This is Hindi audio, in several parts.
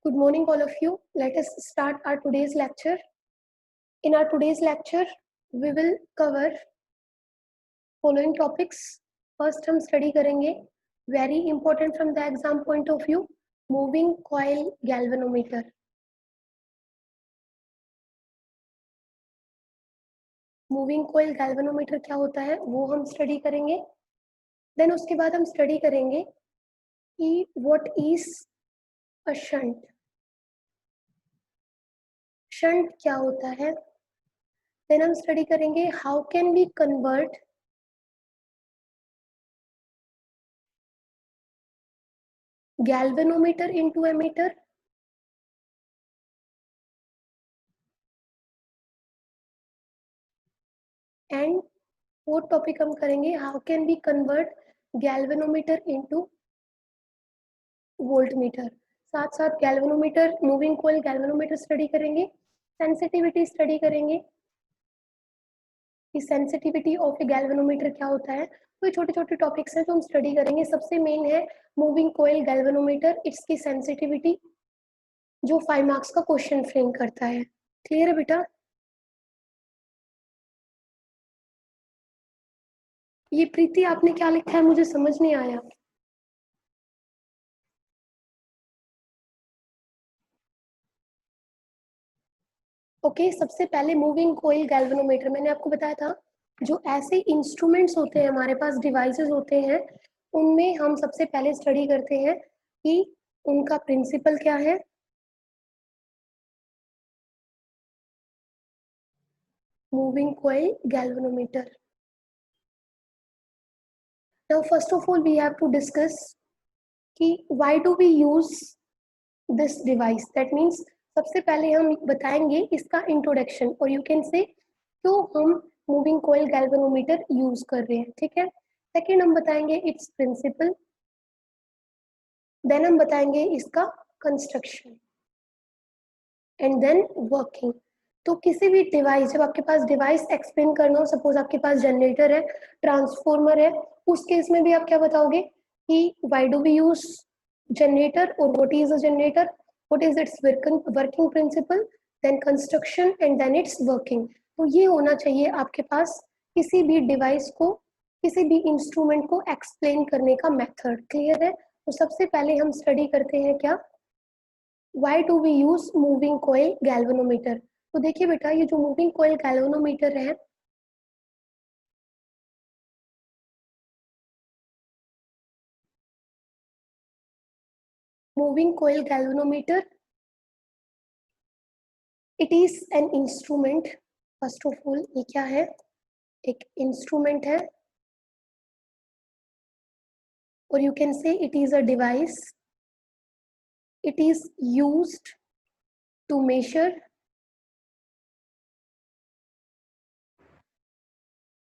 Good morning, all of you. Let us start our today's lecture. In our today's lecture, we will cover following topics. First, हम study करेंगे very important from the exam point of view, moving coil galvanometer. Moving coil galvanometer क्या होता है वो हम study करेंगे. Then उसके बाद हम study करेंगे कि what is a shunt. Shunt क्या होता है. Then हम study करेंगे how can we convert galvanometer into ammeter. And fourth topic हम करेंगे how can we convert galvanometer into voltmeter. साथ साथ galvanometer, moving coil galvanometer study करेंगे, सेंसिटिविटी स्टडी करेंगे कि सेंसिटिविटी ऑफ ए गैल्वेनोमीटर क्या होता है. तो ये छोटे छोटे टॉपिक्स हैं जो हम स्टडी करेंगे. सबसे मेन है मूविंग कॉइल गैल्वेनोमीटर, इसकी सेंसिटिविटी जो 5 मार्क्स का क्वेश्चन फ्रेम करता है. क्लियर है बेटा. ये प्रीति आपने क्या लिखा है मुझे समझ नहीं आया. ओके सबसे पहले मूविंग कोइल गैल्वेनोमीटर मैंने आपको बताया था जो ऐसे इंस्ट्रूमेंट्स होते हैं हमारे पास, डिवाइसेस होते हैं, उनमें हम सबसे पहले स्टडी करते हैं कि उनका प्रिंसिपल क्या है. Moving coil galvanometer. Now first of all we have to discuss कि why do we use this device. That means सबसे पहले हम बताएंगे इसका इंट्रोडक्शन, और यू कैन से तो हम मूविंग कोइल गैल्वेनोमीटर यूज कर रहे हैं. ठीक है. सेकेंड हम बताएंगे इट्स प्रिंसिपल. देन हम बताएंगे इसका कंस्ट्रक्शन एंड देन वर्किंग. तो किसी भी डिवाइस, जब आपके पास डिवाइस एक्सप्लेन करना हो, सपोज आपके पास जनरेटर है, ट्रांसफॉर्मर है, उस केस में भी आप क्या बताओगे कि why do we use generator और what is a generator, what is its working principle, then construction and then its working. तो ये होना चाहिए आपके पास किसी भी डिवाइस को, किसी भी इंस्ट्रूमेंट को एक्सप्लेन करने का मेथड. क्लियर है. तो सबसे पहले हम स्टडी करते हैं क्या, why do we use moving coil galvanometer. तो देखिए बेटा ये जो मूविंग कॉइल गैल्वेनोमीटर है, moving coil galvanometer it is an instrument. First of all ये क्या है, एक इंस्ट्रूमेंट है, और you can say it is a device. It is used to measure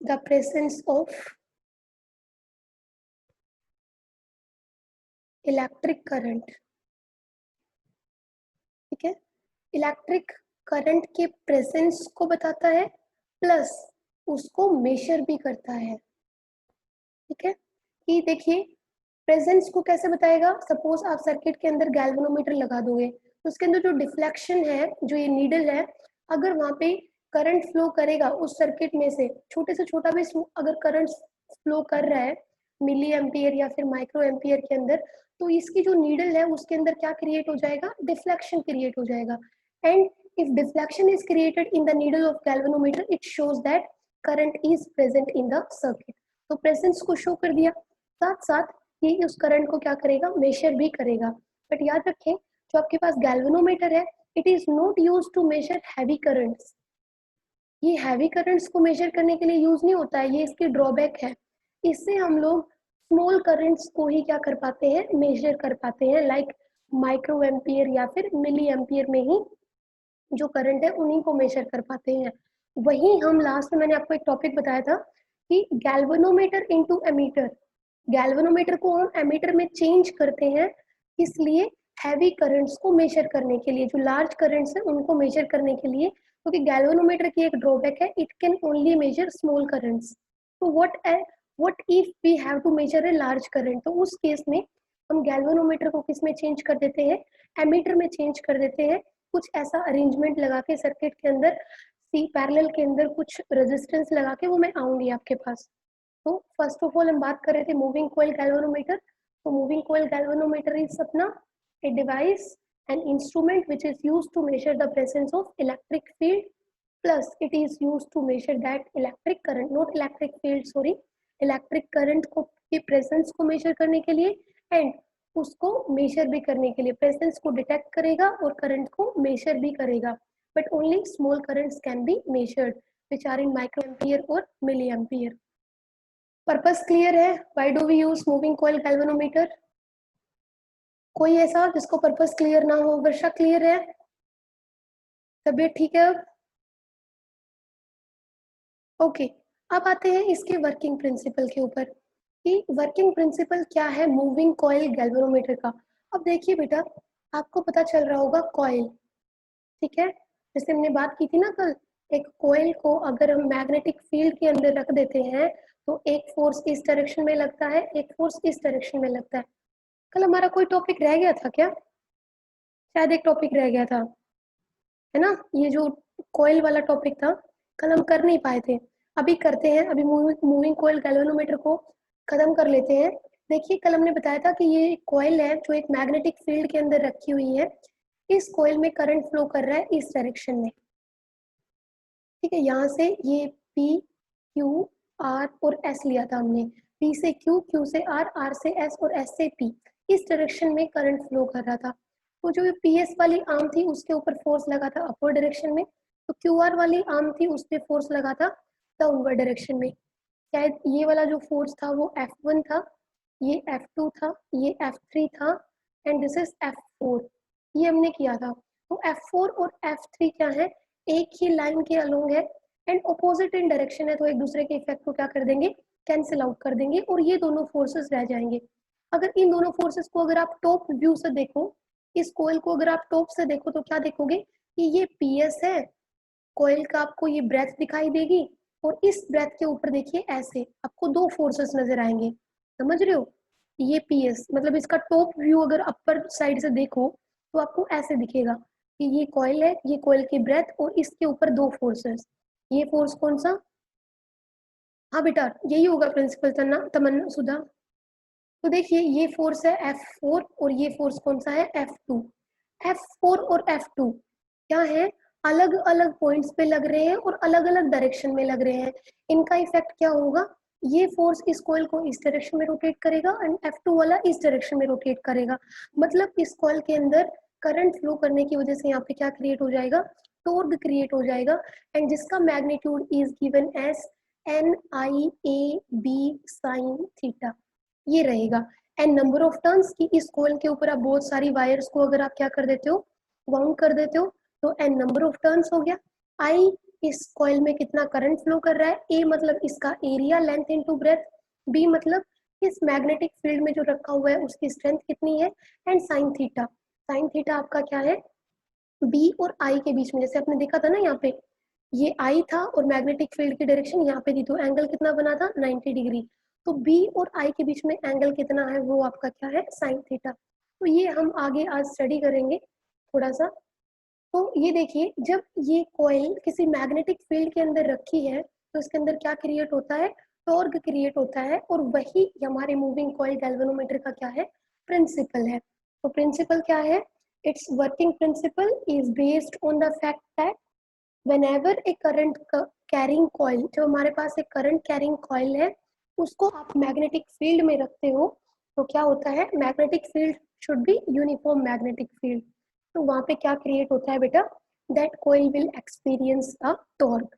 the presence of electric current. ठीक है. इलेक्ट्रिक करंट के प्रेजेंस को बताता है प्लस उसको मेजर भी करता है. ठीक है. कि देखिए प्रेजेंस को कैसे बताएगा, सपोज आप सर्किट के अंदर गैल्वेनोमीटर लगा दोगे तो उसके अंदर जो डिफ्लेक्शन है, जो ये नीडल है, अगर वहां पे करंट फ्लो करेगा उस सर्किट में से, छोटे से छोटा भी अगर करंट फ्लो कर रहा है मिली एम्पियर या फिर माइक्रो एम्पियर के अंदर, तो इसकी जो नीडल है उसके अंदर क्या क्रिएट हो जाएगा, डिफ्लेक्शन क्रिएट हो जाएगा. And if deflection is created in the needle of galvanometer, it shows that current is present in the circuit. तो प्रेजेंस को शो कर दिया, साथ साथ ये उस करंट को क्या करेगा, मेजर भी करेगा. बट याद रखें जो आपके पास गैल्वेनोमीटर है, it is not use to measure heavy currents. ये हैवी करंट्स को मेजर करने के लिए यूज नहीं होता है, ये इसकी ड्रॉबैक है. इससे हम लोग स्मॉल करंट्स को ही क्या कर पाते हैं, मेजर कर पाते हैं, लाइक माइक्रो एम्पियर या फिर मिली एम्पियर में ही जो करंट है उन्हीं को मेजर कर पाते हैं. वहीं हम लास्ट में मैंने आपको एक टॉपिक बताया था कि गैल्वेनोमीटर इनटू एमीटर. गैल्वेनोमीटर को हम एमीटर में चेंज करते हैं, इसलिए हैवी करंट्स को मेजर करने के लिए, जो लार्ज करंट्स है उनको मेजर करने के लिए, क्योंकि गैल्वेनोमीटर की एक ड्रॉबैक है, it can only measure small currents. तो what if we have to measure a large current, तो उस केस में हम गैल्वेनोमीटर को किस में चेंज कर देते हैं, एमीटर में चेंज कर देते हैं। कुछ ऐसा अरेंजमेंट लगा के सर्किट के अंदर, सी पैरेलल के अंदर कुछ रेजिस्टेंस लगा के, वो मैं आऊंगी आपके पास। तो फर्स्ट ऑफ ऑल हम बात कर रहे थे मूविंग कॉइल गैल्वेनोमीटर। तो मूविंग कॉइल गैल्वेनोमीटर इज अपना a device, an instrument which is used to measure the presence of electric field, plus it is used to measure that electric current, not electric field, sorry, electric current को की presence को measure करने के लिए, and उसको measure भी करने के लिए, presence को detect करेगा और current को measure भी करेगा, but only small currents can be measured which are in microampere और milliampere. Purpose clear है? Why do we use moving coil galvanometer? कोई ऐसा जिसको पर्पस क्लियर ना हो? वर्षा क्लियर है? तबीयत ठीक है अब? ओके, अब आते हैं इसके वर्किंग प्रिंसिपल के ऊपर कि वर्किंग प्रिंसिपल क्या है मूविंग कॉइल गैल्वेनोमीटर का। अब देखिए बेटा, आपको पता चल रहा होगा कॉइल, ठीक है, जैसे हमने बात की थी ना कल, एक कॉइल को अगर हम मैग्नेटिक फील्ड के अंदर रख देते हैं तो एक फोर्स इस डायरेक्शन में लगता है, एक फोर्स इस डायरेक्शन में लगता है। कल हमारा कोई टॉपिक रह गया था क्या? शायद एक टॉपिक रह गया था, है ना, ये जो कॉइल वाला टॉपिक था, कल हम कर नहीं पाए थे। अभी करते हैं, अभी मूविंग कॉइल गैल्वेनोमीटर को खत्म कर लेते हैं। देखिए, कल हमने बताया था कि ये कॉइल है जो एक मैग्नेटिक फील्ड के अंदर रखी हुई है। इस कॉइल में करंट फ्लो कर रहा है इस डायरेक्शन में, ठीक है। यहाँ से ये पी, क्यू, आर और एस लिया था हमने, पी से क्यू, क्यू से आर, आर से एस और एस से पी, इस डायरेक्शन में करंट फ्लो कर रहा था। तो जो पीएस वाली आर्म थी उसके ऊपर फोर्स लगा था अपवर्ड डायरेक्शन में, तो क्यूआर वाली आर्म थी उस पर फोर्स लगा था डाउनवर्ड डायरेक्शन में। शायद ये वाला जो फोर्स था वो F1 था, ये F2 था, ये F3 था, एंड दिस इज F4। ये हमने किया था। तो F4 और F3 क्या है, एक ही लाइन के अलोंग है एंड ऑपोजिट इन डायरेक्शन है, तो एक दूसरे के इफेक्ट को क्या कर देंगे, कैंसिल आउट कर देंगे और ये दोनों फोर्सेस रह जाएंगे। अगर इन दोनों फोर्सेस को अगर आप टॉप व्यू से देखो, इस कोयल को अगर आप टॉप से देखो तो क्या देखोगे कि ये पीएस है, कोयल का आपको ये ब्रेथ दिखाई देगी, और इस ब्रेथ के ऊपर देखिए ऐसे आपको दो फोर्सेस नजर आएंगे, समझ रहे हो। ये पीएस मतलब इसका टॉप व्यू अगर अपर साइड से देखो तो आपको ऐसे दिखेगा कि ये कॉइल है, ये कॉइल की ब्रेथ और इसके ऊपर दो फोर्सेस। ये फोर्स कौन सा? हाँ बेटा, यही होगा प्रिंसिपल तमन्ना सुधा। तो देखिए, ये फोर्स है F4 और ये फोर्स कौन सा है, F2। F4 और F2 क्या है, अलग अलग पॉइंट्स पे लग रहे हैं और अलग अलग डायरेक्शन में लग रहे हैं। इनका इफेक्ट क्या होगा, ये फोर्स इस कॉइल को इस डायरेक्शन में रोटेट करेगा एंड F2 वाला इस डायरेक्शन में रोटेट करेगा। मतलब इस कॉइल के अंदर करंट फ्लो करने की वजह से यहाँ पे क्या क्रिएट हो जाएगा, टॉर्क क्रिएट हो जाएगा, एंड जिसका magnitude is given as NIAB sine theta, ये रहेगा। एंड नंबर ऑफ टर्न्स की इस कॉइल के ऊपर आप बहुत सारी वायर्स को अगर आप क्या कर देते हो, वाउंड कर देते हो, तो एन नंबर ऑफ टर्न्स हो गया। आई, इस कॉइल में कितना करंट फ्लो कर रहा है, ए मतलब इसका area, length into breadth, B मतलब इस मैग्नेटिक फील्ड में जो रखा हुआ है उसकी स्ट्रेंथ कितनी है, and sine theta. Sine theta आपका क्या है, बी और आई के बीच में, जैसे आपने देखा था ना यहाँ पे, ये आई था और मैग्नेटिक फील्ड की डायरेक्शन यहाँ पे थी, तो एंगल कितना बना था, 90 डिग्री। तो बी और आई के बीच में एंगल कितना है, वो आपका क्या है, साइन थीटा। तो ये हम आगे आज स्टडी करेंगे थोड़ा सा। तो ये देखिए, जब ये कॉइल किसी मैग्नेटिक फील्ड के अंदर रखी है तो इसके अंदर क्या क्रिएट होता है, टॉर्क क्रिएट होता है, और वही हमारे मूविंग कॉइल गैल्वेनोमीटर का क्या है, प्रिंसिपल है। तो प्रिंसिपल क्या है, it's working principal is based on the fact that whenever a current carrying coil, जब हमारे पास एक करंट कैरिंग कॉइल है उसको आप मैग्नेटिक फील्ड में रखते हो, तो क्या होता है, magnetic field should be uniform magnetic field. तो वहां पे क्या क्रिएट होता है बेटा, that coil will experience a torque.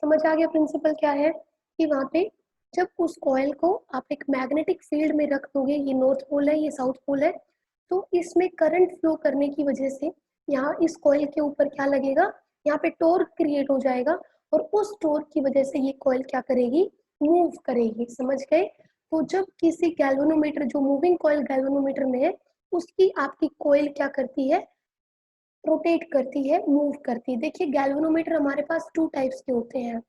समझ आ गया प्रिंसिपल क्या है, कि वहां पे जब उस कॉइल को आप एक मैग्नेटिक फील्ड में रख दोगे, ये नॉर्थ पोल है, ये साउथ पोल है, तो इसमें करंट फ्लो करने की वजह से यहाँ इस कॉइल के ऊपर क्या लगेगा, यहाँ पे टॉर्क क्रिएट हो जाएगा, और उस टॉर्क की वजह से ये कॉइल क्या करेगी, मूव करेगी, समझ गए। तो जब किसी गैल्वेनोमीटर, जो मूविंग कॉइल गैल्वेनोमीटर में है, उसकी आपकी कॉइल क्या करती है, रोटेट करती है, मूव करती है। देखिए, गैल्वेनोमीटर हमारे पास टू टाइप्स के होते हैं,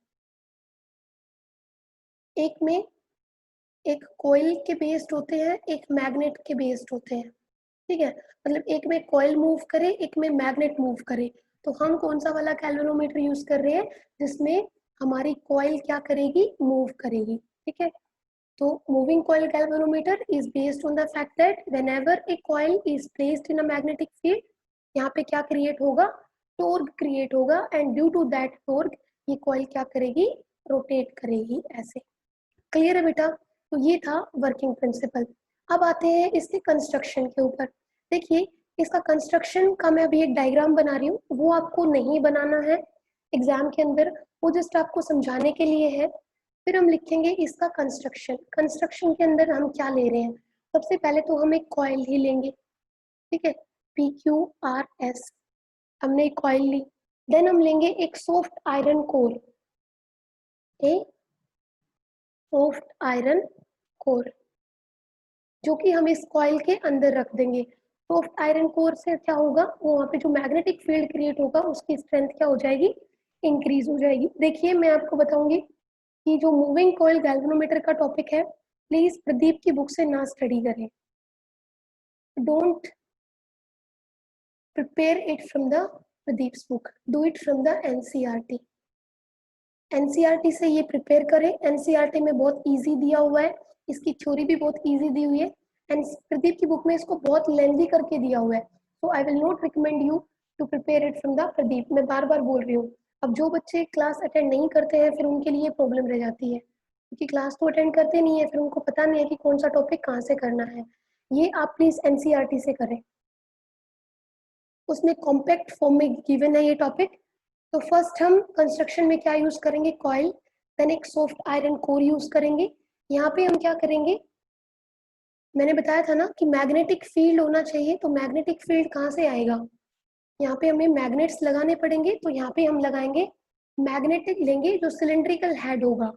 एक में एक कॉइल के बेस्ड होते हैं, एक मैग्नेट के बेस्ड होते हैं, ठीक है। मतलब एक में कॉइल मूव करे, एक में मैग्नेट मूव करे। तो हम कौन सा वाला कैल्वेनोमीटर यूज कर रहे हैं जिसमें हमारी कॉइल क्या करेगी, मूव करेगी, ठीक है। तो moving coil galvanometer is based on the fact that whenever a coil is placed in a magnetic field, यहाँ पे क्या क्रिएट होगा, टॉर्क क्रिएट होगा, and due to that torque ये कॉइल क्या करेगी, रोटेट करेगी ऐसे। क्लियर है बेटा? तो ये था वर्किंग प्रिंसिपल। अब आते हैं इसके कंस्ट्रक्शन के ऊपर। देखिए, इसका कंस्ट्रक्शन का मैं अभी एक डायग्राम बना रही हूँ, वो आपको नहीं बनाना है एग्जाम के अंदर, वो जस्ट आपको समझाने के लिए है। फिर हम लिखेंगे इसका कंस्ट्रक्शन। कंस्ट्रक्शन के अंदर हम क्या ले रहे हैं, सबसे पहले तो हम एक कॉइल ही लेंगे, ठीक है, PQRS, हमने एक कॉइल ली। देन हम लेंगे एक सॉफ्ट आयरन कोर, ए सॉफ्ट आयरन कोर, जो कि हम इस कॉइल के अंदर रख देंगे। सॉफ्ट आयरन कोर से क्या होगा, वो वहाँ पे जो मैग्नेटिक फील्ड क्रिएट होगा उसकी स्ट्रेंथ क्या हो जाएगी, इंक्रीज हो जाएगी। देखिए, मैं आपको बताऊंगी कि जो मूविंग कॉइल गैल्वेनोमीटर का टॉपिक है, प्लीज प्रदीप की बुक से ना स्टडी करें, don't prepare it from the Pradeep's book, do it from the NCERT. NCERT से ये प्रिपेयर करें, एनसीईआरटी में बहुत इजी दिया हुआ है, इसकी थ्योरी भी बहुत इजी दी हुई है, एंड प्रदीप की बुक में इसको बहुत लेंथी करके दिया हुआ है। So I will not recommend you to prepare it from the Pradeep, मैं बार बार बोल रही हूँ। अब जो बच्चे क्लास अटेंड नहीं करते हैं फिर उनके लिए प्रॉब्लम रह जाती है, क्योंकि क्लास तो अटेंड करते नहीं है, फिर उनको पता नहीं है कि कौन सा टॉपिक कहाँ से करना है। ये आप प्लीज एनसीईआरटी से करें, उसमें कॉम्पैक्ट फॉर्म में गिवन है ये टॉपिक। तो फर्स्ट हम कंस्ट्रक्शन में क्या यूज करेंगे, कॉइल, देन एक सॉफ्ट आयरन कोर यूज करेंगे। यहाँ पे हम क्या करेंगे, मैंने बताया था ना कि मैग्नेटिक फील्ड होना चाहिए, तो मैग्नेटिक फील्ड कहाँ से आएगा, यहाँ पे हमें मैग्नेट्स लगाने पड़ेंगे। तो यहाँ पे हम लगाएंगे मैग्नेटिक, लेंगे जो सिलेंड्रिकल हेड होगा।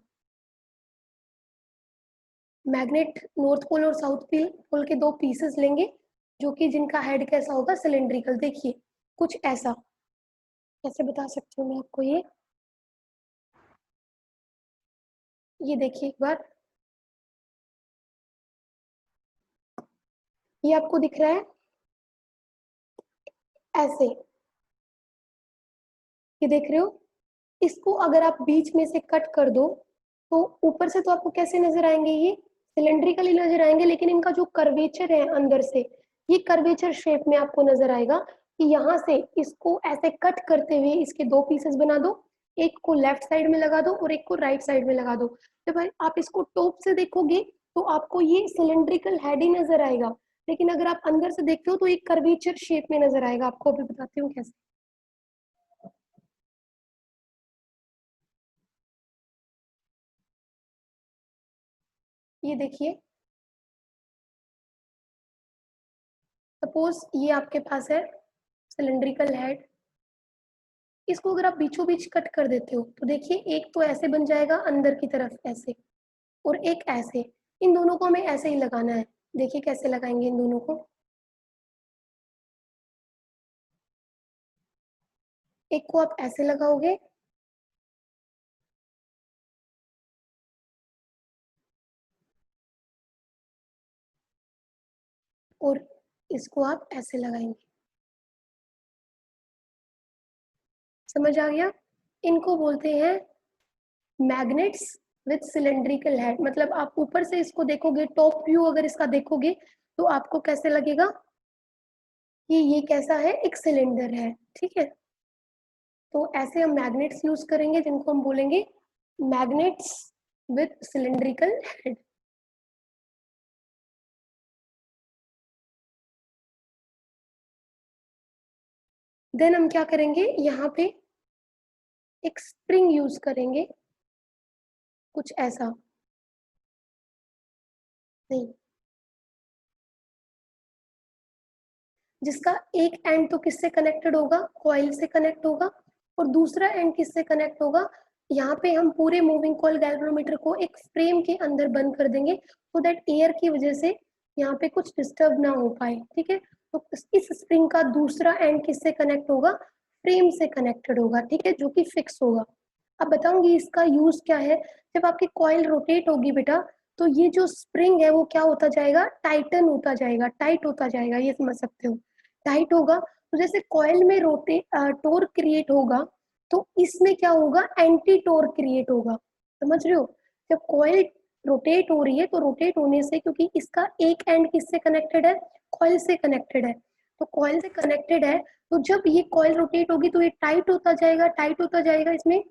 मैग्नेट नॉर्थ पोल और साउथ पोल के दो पीसेस लेंगे, जो कि जिनका हेड कैसा होगा, सिलेंड्रिकल। देखिए कुछ ऐसा, कैसे बता सकती हूँ मैं आपको, ये देखिए एक बार, ये आपको दिख रहा है ऐसे, ये देख रहे हो, इसको अगर आप बीच में से कट कर दो तो ऊपर से तो आपको कैसे नजर आएंगे, ये सिलेंड्रिकली नजर आएंगे, लेकिन इनका जो कर्वेचर है अंदर से, ये कर्वेचर शेप में आपको नजर आएगा कि यहाँ से इसको ऐसे कट करते हुए इसके दो पीसेस बना दो, एक को लेफ्ट साइड में लगा दो और एक को राइट साइड में लगा दो। तो भाई आप इसको टॉप से देखोगे तो आपको ये सिलेंड्रिकल हेड ही नजर आएगा, लेकिन अगर आप अंदर से देखते हो तो एक कर्वेचर शेप में नजर आएगा। आपको अभी बताती हूँ कैसे। ये देखिए, सपोज ये आपके पास है सिलेंड्रिकल हेड, इसको अगर आप बीचों बीच कट कर देते हो तो देखिए एक तो ऐसे बन जाएगा अंदर की तरफ ऐसे, और एक ऐसे, इन दोनों को हमें ऐसे ही लगाना है। देखिए कैसे लगाएंगे इन दोनों को, एक को आप ऐसे लगाओगे और इसको आप ऐसे लगाएंगे। समझ आ गया? इनको बोलते हैं मैग्नेट्स विथ सिलेंड्रिकल हेड। मतलब आप ऊपर से इसको देखोगे, टॉप व्यू अगर इसका देखोगे तो आपको कैसे लगेगा कि ये कैसा है, एक सिलेंडर है, ठीक है। तो ऐसे हम मैग्नेट्स यूज करेंगे जिनको हम बोलेंगे magnets with cylindrical head. Then हम क्या करेंगे, यहाँ पे एक स्प्रिंग यूज करेंगे, कुछ ऐसा, नहीं, जिसका एक एंड तो किससे कनेक्टेड होगा, कॉइल से कनेक्ट होगा, और दूसरा एंड किससे कनेक्ट होगा, यहाँ पे हम पूरे मूविंग कॉइल गैल्वेनोमीटर को एक फ्रेम के अंदर बंद कर देंगे, सो दैट एयर की वजह से यहाँ पे कुछ डिस्टर्ब ना हो पाए, ठीक है। तो इस स्प्रिंग का दूसरा एंड किससे कनेक्ट होगा, फ्रेम से कनेक्टेड होगा, ठीक है, जो कि फिक्स होगा। अब बताऊंगी इसका यूज क्या है। जब आपकी कॉइल रोटेट होगी बेटा, तो ये जो स्प्रिंग है वो क्या होता जाएगा, टाइटन होता जाएगा, टाइट होता जाएगा, ये समझ सकते हो। टाइट होगा तो जैसे कॉइल में टोर्क क्रिएट होगा, तो इसमें क्या होगा, एंटी टोर्क क्रिएट होगा। समझ रहे हो, जब कॉइल रोटेट हो रही है तो रोटेट होने से, क्योंकि इसका एक एंड किससे कनेक्टेड है, कॉइल से कनेक्टेड है, तो कॉइल से कनेक्टेड है, तो जब ये कॉइल रोटेट होगी तो ये टाइट होता जाएगा, टाइट होता जाएगा, इसमें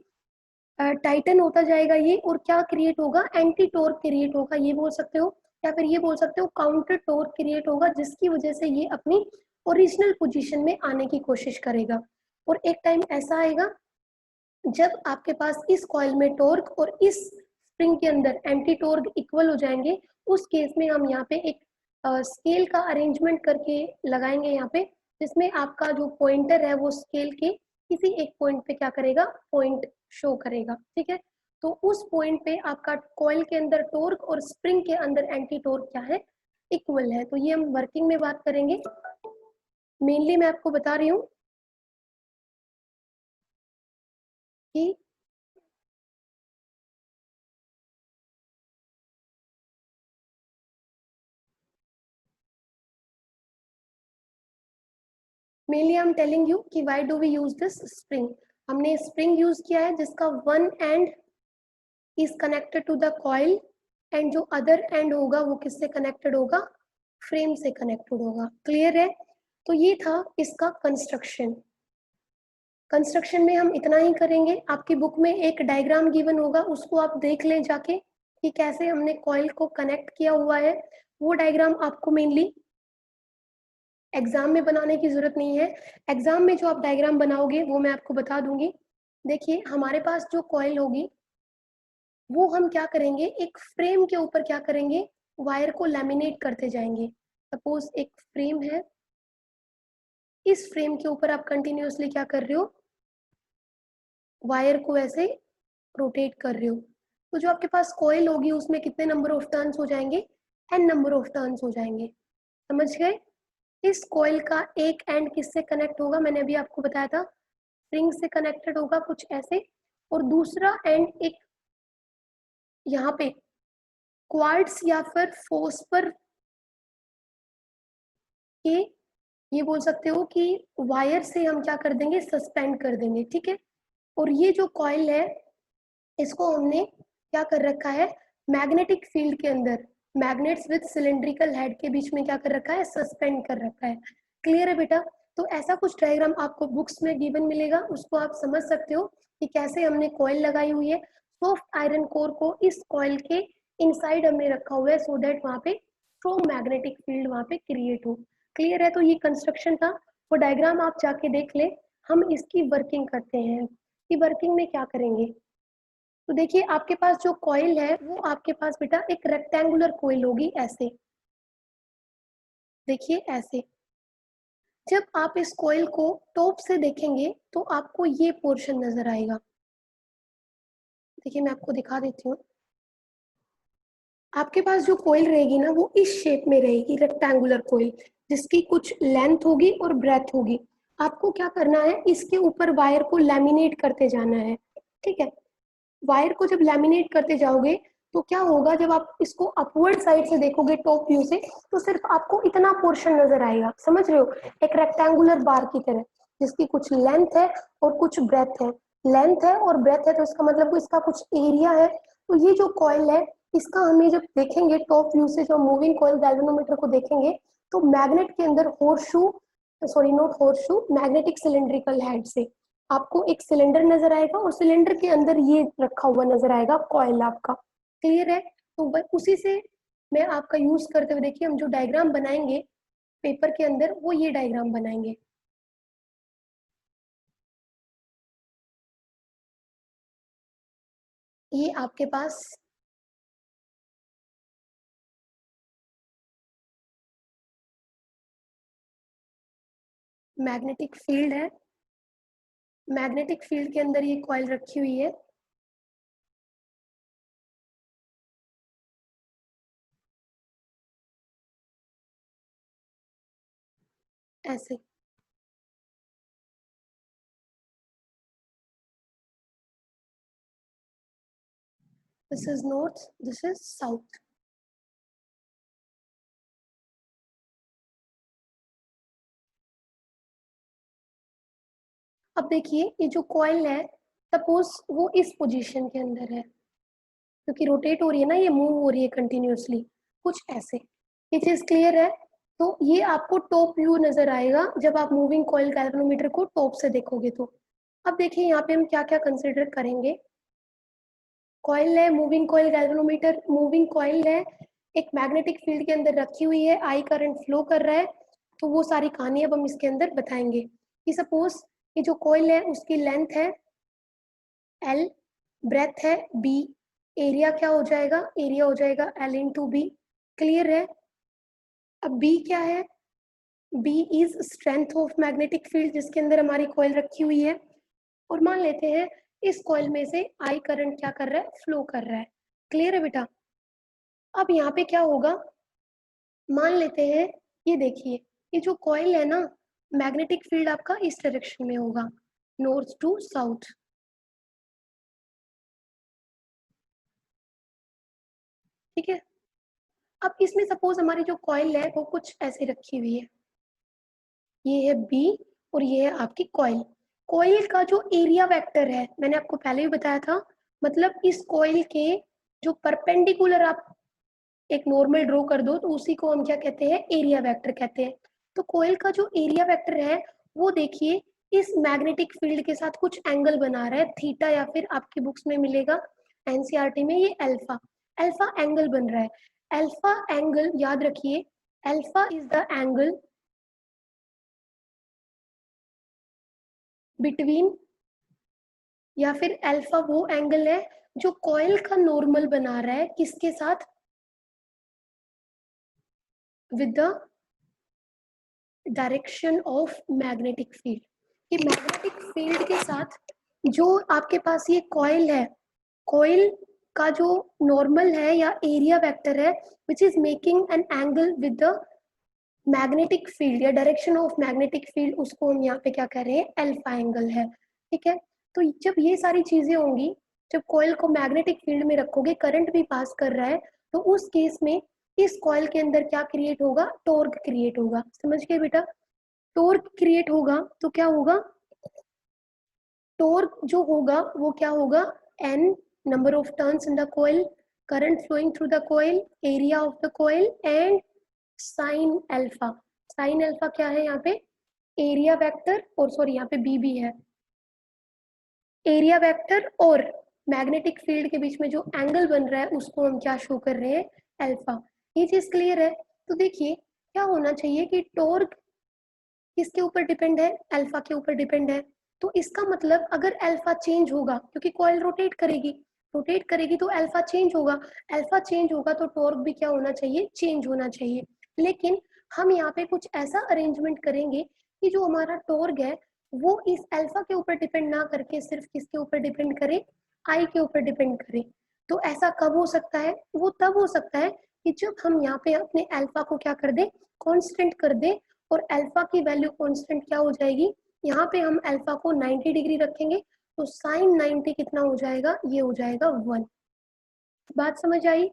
टाइटन होता जाएगा ये, और क्या क्रिएट होगा, एंटी टोर्क क्रिएट होगा, ये बोल सकते हो, या फिर ये बोल सकते हो काउंटर टोर्क क्रिएट होगा, जिसकी वजह से ये अपनी ओरिजिनल पोजीशन में आने की कोशिश करेगा। और एक टाइम ऐसा आएगा जब आपके पास इस कॉइल में टॉर्क और इस स्प्रिंग के अंदर एंटी टॉर्क इक्वल हो जाएंगे, उस केस में हम यहाँ पे एक स्केल का अरेंजमेंट करके लगाएंगे यहाँ पे, जिसमें आपका जो पॉइंटर है वो स्केल के किसी एक पॉइंट पे क्या करेगा, पॉइंट शो करेगा, ठीक है। तो उस पॉइंट पे आपका कॉइल के अंदर टॉर्क और स्प्रिंग के अंदर एंटी टॉर्क क्या है, इक्वल है। तो ये हम वर्किंग में बात करेंगे, मेनली मैं आपको बता रही हूँ कि mainly I am telling you कि why do we use this spring. हमने स्प्रिंग यूज किया है जिसका one end is connected to the coil, and जो अदर एंड होगा वो किससे कनेक्टेड होगा, फ्रेम से कनेक्टेड होगा। क्लियर है, तो ये था इसका कंस्ट्रक्शन। कंस्ट्रक्शन में हम इतना ही करेंगे, आपकी बुक में एक डायग्राम गिवन होगा, उसको आप देख लें जाके कि कैसे हमने कॉइल को कनेक्ट किया हुआ है। वो डायग्राम आपको मेनली एग्जाम में बनाने की जरूरत नहीं है, एग्जाम में जो आप डायग्राम बनाओगे वो मैं आपको बता दूंगी। देखिए हमारे पास जो कॉइल होगी वो हम क्या करेंगे, एक फ्रेम के ऊपर क्या करेंगे, वायर को लैमिनेट करते जाएंगे। सपोज एक फ्रेम है, इस फ्रेम के ऊपर आप कंटिन्यूअसली क्या कर रहे हो, वायर को ऐसे रोटेट कर रहे हो। तो जो आपके पास कॉइल होगी उसमें कितने नंबर ऑफ टर्न्स हो जाएंगे, एन नंबर ऑफ टर्न्स हो जाएंगे। समझ गए, इस कॉइल का एक एंड किससे कनेक्ट होगा, मैंने अभी आपको बताया था स्प्रिंग से कनेक्टेड होगा कुछ ऐसे, और दूसरा एंड एक यहाँ पे क्वार्ट्स या फिर फोस्फर के, ये बोल सकते हो कि वायर से हम क्या कर देंगे, सस्पेंड कर देंगे, ठीक है। और ये जो कॉइल है इसको हमने क्या कर रखा है, मैग्नेटिक फील्ड के अंदर, मैग्नेट्स विद सिलेंड्रिकल हेड के बीच में क्या कर रखा है, सस्पेंड कर रखा है। क्लियर है बेटा, तो ऐसा कुछ डायग्राम आपको बुक्स में गिवन मिलेगा, उसको आप समझ सकते हो कि कैसे हमने कॉइल लगाई हुई है। सॉफ्ट आयरन कोर को इस कॉइल के इनसाइड हमने रखा हुआ है, सो दैट वहां पे स्ट्रॉन्ग मैग्नेटिक फील्ड वहां पे क्रिएट हो। क्लियर है, तो ये कंस्ट्रक्शन था, वो डायग्राम आप जाके देख ले। हम इसकी वर्किंग करते हैं कि वर्किंग में क्या करेंगे। तो देखिए आपके पास जो कॉइल है वो आपके पास बेटा एक रेक्टेंगुलर कॉइल होगी ऐसे, देखिए ऐसे। जब आप इस कॉइल को टॉप से देखेंगे तो आपको ये पोर्शन नजर आएगा। देखिए मैं आपको दिखा देती हूँ, आपके पास जो कॉइल रहेगी ना वो इस शेप में रहेगी, रेक्टेंगुलर कॉइल, जिसकी कुछ लेंथ होगी और ब्रेथ होगी। आपको क्या करना है, इसके ऊपर वायर को लैमिनेट करते जाना है, ठीक है। वायर को जब लैमिनेट करते जाओगे तो क्या होगा, जब आप इसको अपवर्ड साइड से देखोगे टॉप व्यू से, तो सिर्फ आपको इतना पोर्शन नजर आएगा, समझ रहे हो, एक रेक्टेंगुलर बार की तरह, जिसकी कुछ लेंथ है और कुछ ब्रेथ है। लेंथ है और ब्रेथ है तो इसका मतलब इसका कुछ एरिया है। तो ये जो कॉइल है इसका हमें जब देखेंगे टॉप व्यू से, जो मूविंग कॉइल गैल्वेनोमीटर को देखेंगे, तो मैग्नेट के अंदर horseshoe, sorry not horseshoe, magnetic cylindrical head से आपको एक सिलेंडर नजर आएगा, और सिलेंडर के अंदर ये रखा हुआ नजर आएगा कॉइल आपका। क्लियर है, तो उसी से मैं आपका यूज करते हुए, देखिए हम जो डायग्राम बनाएंगे पेपर के अंदर वो ये डायग्राम बनाएंगे। ये आपके पास मैग्नेटिक फील्ड है, मैग्नेटिक फील्ड के अंदर ये कॉइल रखी हुई है ऐसे। This is north, this is south. अब देखिए ये जो कॉइल है, सपोज वो इस पोजीशन के अंदर है, क्योंकि रोटेट हो रही है ना, ये मूव हो रही है कंटिन्यूअसली, कुछ ऐसे। ये चीज क्लियर है? तो ये आपको टॉप व्यू नजर आएगा जब आप मूविंग कॉइल गैल्वेनोमीटर को टॉप से देखोगे तो। अब देखिए यहाँ पे हम क्या क्या कंसिडर करेंगे। कॉइल है, moving coil galvanometer, moving coil है, एक मैग्नेटिक फील्ड के अंदर रखी हुई है, आई करंट फ्लो कर रहा है, तो वो सारी कहानी अब हम इसके अंदर बताएंगे। कि सपोज ये जो कॉइल है उसकी लेंथ है L, ब्रेथ है B, एरिया क्या हो जाएगा, एरिया हो जाएगा L इंटू बी। क्लियर है? अब B क्या है, B is strength of magnetic field जिसके अंदर हमारी कॉइल रखी हुई है। और मान लेते हैं इस कॉइल में से आई करंट क्या कर रहा है, फ्लो कर रहा है। क्लियर है बेटा? अब यहाँ पे क्या होगा, मान लेते हैं, ये देखिए ये जो कॉइल है ना, मैग्नेटिक फील्ड आपका इस डायरेक्शन में होगा, नॉर्थ टू साउथ। ठीक है? अब इसमें सपोज हमारी जो कॉइल है वो कुछ ऐसे रखी हुई है, ये है बी और ये है आपकी कॉइल। कॉइल का जो एरिया वेक्टर है, मैंने आपको पहले भी बताया था, मतलब इस कॉइल के जो परपेंडिकुलर आप एक नॉर्मल ड्रॉ कर दो तो उसी को हम क्या कहते हैं, एरिया वेक्टर कहते हैं। तो कॉइल का जो एरिया वेक्टर है वो देखिए इस मैग्नेटिक फील्ड के साथ कुछ एंगल बना रहा है, थीटा, या फिर आपकी बुक्स में मिलेगा एनसीईआरटी में ये अल्फा, अल्फा एंगल बन रहा है। अल्फा एंगल याद रखिए, alpha is the angle between, या फिर अल्फा वो एंगल है जो कॉइल का नॉर्मल बना रहा है किसके साथ, with the direction of magnetic field. ये मैग्नेटिक फील्ड के साथ जो आपके पास ये कॉइल है, कॉइल का जो नॉर्मल है या एरिया वेक्टर है which is making an angle with the magnetic field या डायरेक्शन ऑफ मैग्नेटिक फील्ड, उसको हम यहाँ पे क्या कह रहे हैं, अल्फा एंगल है। ठीक है? तो जब ये सारी चीजें होंगी, जब कॉइल को मैग्नेटिक फील्ड में रखोगे, करंट भी पास कर रहा है, तो उस केस में इस कॉइल के अंदर क्या क्रिएट होगा, टॉर्क क्रिएट होगा। समझ गए बेटा? टॉर्क क्रिएट होगा तो क्या होगा, टॉर्क जो होगा वो क्या होगा, N number of turns in the coil, current flowing through the coil, area of the coil, and sine alpha. Sine alpha क्या है यहाँ पे, एरिया वेक्टर, और सॉरी यहाँ पे बी भी है, एरिया वेक्टर और मैग्नेटिक फील्ड के बीच में जो एंगल बन रहा है उसको हम क्या शो कर रहे हैं, अल्फा। ये चीज क्लियर है? तो देखिए क्या होना चाहिए कि टॉर्क किसके ऊपर डिपेंड है, अल्फा के ऊपर डिपेंड है। तो इसका मतलब अगर अल्फा चेंज होगा, क्योंकि कॉइल रोटेट करेगी, रोटेट करेगी तो अल्फा चेंज होगा, अल्फा चेंज होगा तो टॉर्क भी क्या होना चाहिए, चेंज होना चाहिए। लेकिन हम यहाँ पे कुछ ऐसा अरेंजमेंट करेंगे कि जो हमारा टॉर्क है वो इस अल्फा के ऊपर डिपेंड ना करके सिर्फ किसके ऊपर डिपेंड करे, आई के ऊपर डिपेंड करे। तो ऐसा कब हो सकता है, वो तब हो सकता है कि जब हम यहाँ पे अपने अल्फा को क्या कर दे, कांस्टेंट कर दे, और अल्फा की वैल्यू कांस्टेंट क्या हो जाएगी, यहाँ पे हम अल्फा को 90 डिग्री रखेंगे, तो साइन 90 कितना हो जाएगा, ये हो जाएगा 1। बात समझ आई?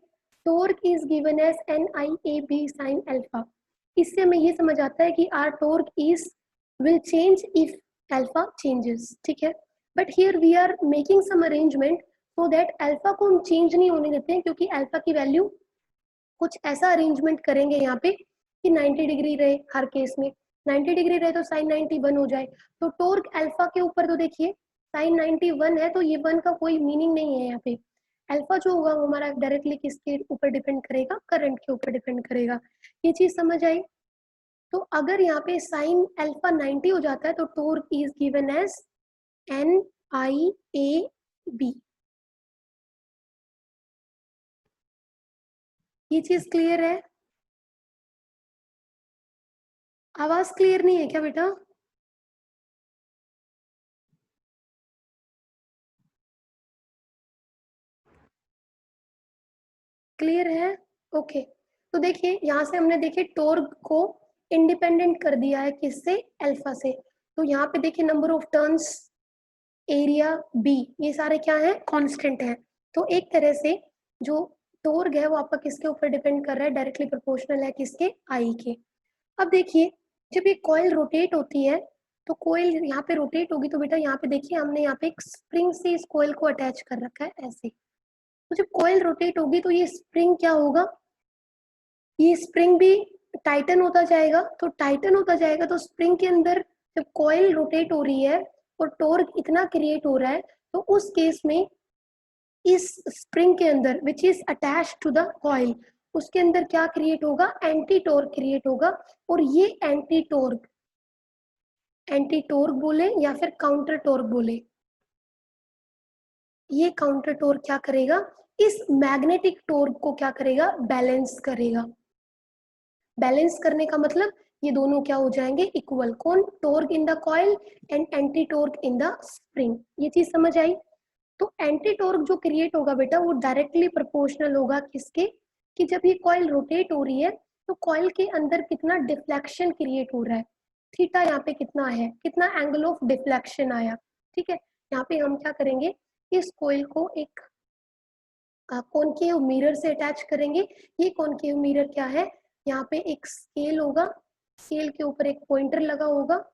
Torque is given as N I A B sine alpha. इससे हमें ये समझ आता है कि our torque is will change if alpha changes. ठीक है? But here we are making some arrangement so that alpha को हम चेंज नहीं होने देते हैं, क्योंकि अल्फा की वैल्यू कुछ ऐसा अरेंजमेंट करेंगे यहाँ पे कि 90 डिग्री रहे हर केस में, 90 डिग्री रहे तो साइन 90 1 हो जाए। तो टॉर्क अल्फा के ऊपर तो देखिए साइन 90 1 है, तो ये 1 का कोई मीनिंग नहीं है यहाँ पे। अल्फा जो होगा वो हमारा डायरेक्टली किसके ऊपर डिपेंड करेगा, करंट के ऊपर डिपेंड करेगा। ये चीज समझ आई? तो अगर यहाँ पे साइन अल्फा 90 हो जाता है तो torque is given as N I A B. ये चीज क्लियर है? आवाज क्लियर नहीं है क्या बेटा? क्लियर है? ओके। तो देखिए यहाँ से हमने देखिए टॉर्क को इंडिपेंडेंट कर दिया है किससे, अल्फा से। तो यहाँ पे देखिए number of turns, area, B, ये सारे क्या हैं, कांस्टेंट हैं। तो एक तरह से जो टॉर्क है वो आपका किसके ऊपर डिपेंड कर रहा है, डायरेक्टली प्रोपोर्शनल है किसके, आई के। अब देखिए जब ये कॉइल रोटेट होती है तो कोयल यहाँ पे रोटेट होगी, तो बेटा यहाँ पे देखिए हमने यहाँ पे एक स्प्रिंग से इस कोयल को अटैच कर रखा है ऐसे। तो जब कोयल रोटेट होगी तो ये स्प्रिंग क्या होगा, ये स्प्रिंग भी टाइटन होता जाएगा। तो टाइटन होता जाएगा तो स्प्रिंग के अंदर जब कॉइल रोटेट हो रही है और टॉर्क इतना क्रिएट हो रहा है, तो उस केस में इस स्प्रिंग के अंदर which is attach to the coil, उसके अंदर क्या क्रिएट होगा, एंटी टॉर्क क्रिएट होगा। और ये एंटी टॉर्क बोले या फिर काउंटर टॉर्क बोले, ये काउंटर टॉर्क क्या करेगा, इस मैग्नेटिक टॉर्क को क्या करेगा, बैलेंस करेगा। बैलेंस करने का मतलब ये दोनों क्या हो जाएंगे, इक्वल। कौन, torque in the coil and anti torque in the spring. ये चीज समझ आई। तो एंटी टॉर्क जो क्रिएट होगा बेटा वो डायरेक्टली प्रोपोर्शनल होगा किसके, कि जब ये कॉइल रोटेट हो रही है तो कॉइल के अंदर कितना डिफ्लेक्शन क्रिएट हो रहा है, थीटा यहाँ पे कितना है, कितना एंगल ऑफ डिफ्लेक्शन आया। ठीक है, यहाँ पे हम क्या करेंगे, इस कॉइल को एक कॉनकेव मिरर से अटैच करेंगे। ये कॉनकेव मिरर क्या है, यहाँ पे एक स्केल होगा, स्केल के ऊपर एक पॉइंटर लगा होगा,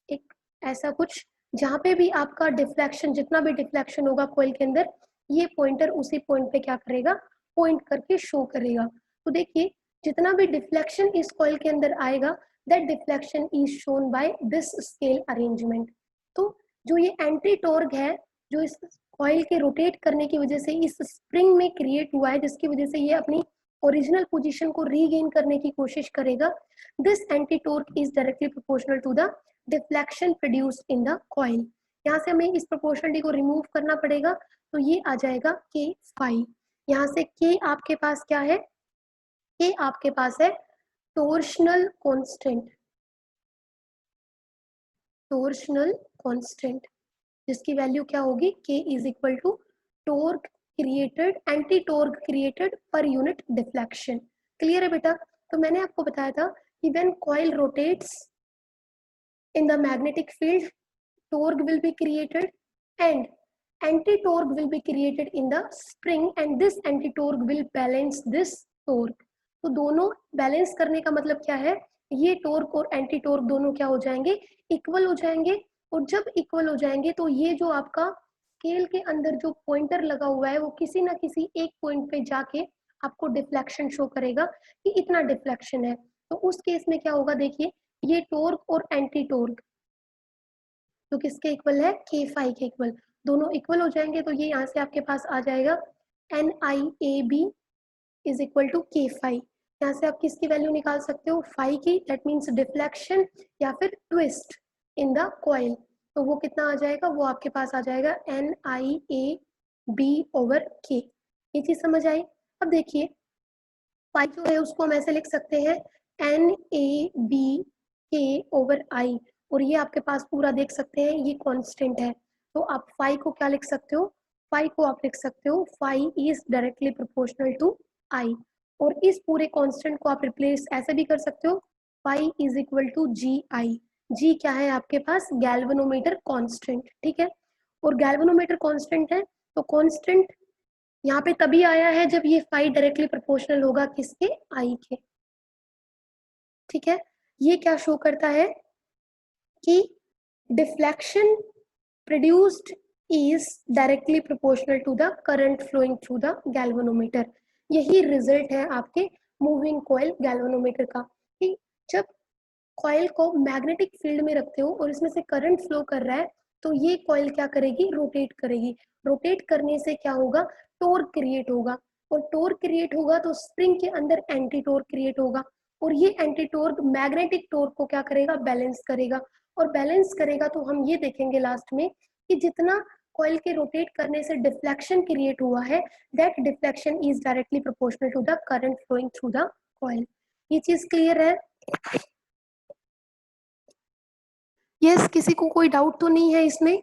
एक ऐसा कुछ, जहाँ पे भी आपका डिफ्लेक्शन, जितना भी डिफ्लेक्शन होगा कॉइल के अंदर, ये पॉइंटर उसी पॉइंट पे क्या करेगा, पॉइंट करके शो करेगा। तो देखिए जितना भी डिफ्लेक्शन इस कॉइल के अंदर आएगा, that deflection is shown by this scale arrangement. तो जो ये एंटी टॉर्क है, जो इस कॉइल के रोटेट करने की वजह से इस स्प्रिंग में क्रिएट हुआ है, जिसकी वजह से ये अपनी ओरिजिनल पोजीशन को रीगेन करने की कोशिश करेगा, this anti torque is directly proportional to the deflection produced in the coil. यहाँ से हमें इस प्रोपोर्शनलिटी को रिमूव करना पड़ेगा, तो ये आ जाएगा के फाई। यहाँ से के आपके पास क्या है, के आपके पास है टोर्शनल कांस्टेंट, टोर्शनल कांस्टेंट, जिसकी वैल्यू क्या होगी, K is equal to torque created, anti torque created per unit deflection. Clear है बेटा। तो मैंने आपको बताया था कि when coil rotates in the magnetic field, torque will be created and anti-torque will be created in the spring, and this anti-torque will balance this torque। तो दोनों बैलेंस करने का मतलब क्या है, ये टॉर्क और एंटी टॉर्क दोनों क्या हो जाएंगे, इक्वल हो जाएंगे। और जब इक्वल हो जाएंगे तो ये जो आपका स्केल के अंदर जो पॉइंटर लगा हुआ है वो किसी ना किसी एक पॉइंट पे जाके आपको डिफ्लेक्शन शो करेगा कि इतना डिफ्लेक्शन है। तो उस केस में क्या होगा, देखिए ये टॉर्क और एंटी टॉर्क तो किसके इक्वल है, के फाई के इक्वल, दोनों इक्वल हो जाएंगे। तो ये यहाँ से आपके पास आ जाएगा N I A B is equal to K phi. यहाँ से आप किसकी वैल्यू निकाल सकते हो, फाई की, दैट मीन्स डिफ्लेक्शन या फिर ट्विस्ट इन द कॉइल। तो वो कितना आ जाएगा, वो आपके पास आ जाएगा N I A B over K. ये चीज समझ आई। अब देखिए फाई जो है उसको हम ऐसे लिख सकते हैं एन ए बी के ओवर आई, और ये आपके पास पूरा देख सकते हैं ये कांस्टेंट है। तो आप फाई को क्या लिख सकते हो, फाई को आप लिख सकते हो phi is directly proportional to I. और इस पूरे कांस्टेंट को आप रिप्लेस ऐसे भी कर सकते हो, फाई इज इक्वल टू जी आई। जी क्या है आपके पास, गैल्वेनोमीटर कांस्टेंट। ठीक है, और गैल्वेनोमीटर कांस्टेंट है तो कांस्टेंट यहाँ पे तभी आया है जब ये फाई डायरेक्टली प्रोपोर्शनल होगा किसके, आई के। ठीक है, ये क्या शो करता है कि deflection produced is directly proportional to the current flowing through the galvanometer. यही रिजल्ट है आपके मूविंग कॉइल गैल्वेनोमीटर का, कि जब कॉइल को मैग्नेटिक फील्ड में रखते हो और इसमें से करंट फ्लो कर रहा है तो ये कॉइल क्या करेगी, रोटेट करेगी। रोटेट करने से क्या होगा, टॉर्क क्रिएट होगा, और टॉर्क क्रिएट होगा तो स्प्रिंग के अंदर एंटी टॉर्क क्रिएट होगा, और ये एंटी टॉर्क मैग्नेटिक टॉर्क को क्या करेगा, बैलेंस करेगा। और बैलेंस करेगा तो हम ये देखेंगे लास्ट में कि जितना कॉइल के रोटेट करने से डिफ्लेक्शन क्रिएट हुआ है, that deflection is directly proportional to the current flowing through the coil. ये चीज क्लियर है। यस, किसी को कोई डाउट तो नहीं है इसमें।